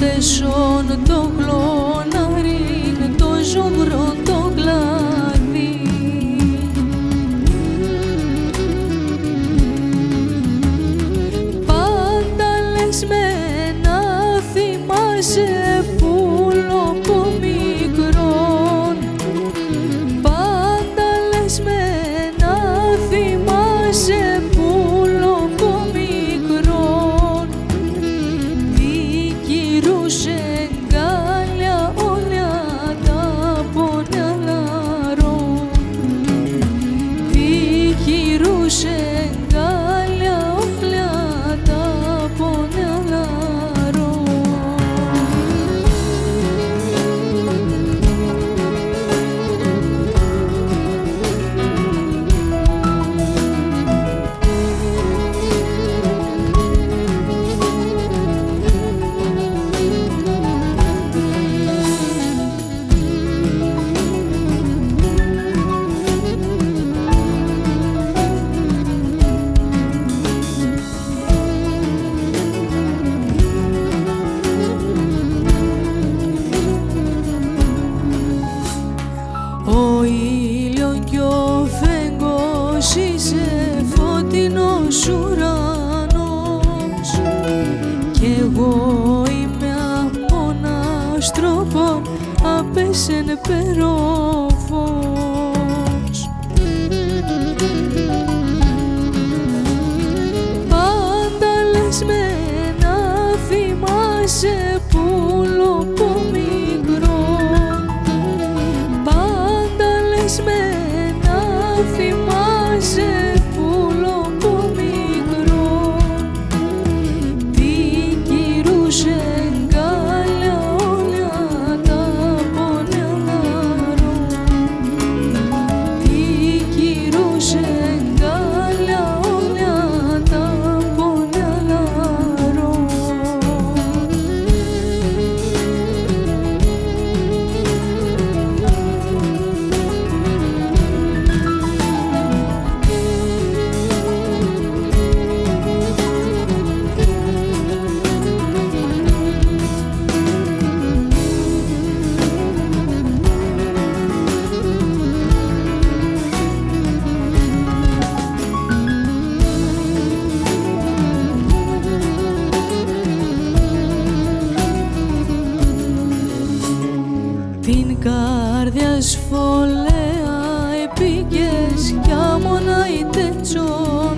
τεσόν το κλωναρίν, το ζωγρό το κλάδι. Πάντα λες με να θυμάσαι πουλο από μικρόν. Πάντα λες με να θυμάσαι πουλο από μικρόν. Τι κυρούσε γκάλια όλα τα πονιαλαρών. Τι κυρούσε γκάλια όλα τα πονιαλαρών. Ο ήλιον κι ο φεγγός είσαι φωτεινός ουρανός κι εγώ είμαι αποναστροφών απέσεν περόφος. Πάντα λες με να θυμάσαι πουλο από μικρόν. Πάντα λες με να θυμάσαι πουλο από μικρόν. Τι κυρούσε γκάλια όλα τα πονιαλαρών. Τι κυρούσε γκάλια όλα τα πονιαλαρών. Την καρδιά σφολέα επήγες κι άμονα η τετσόν.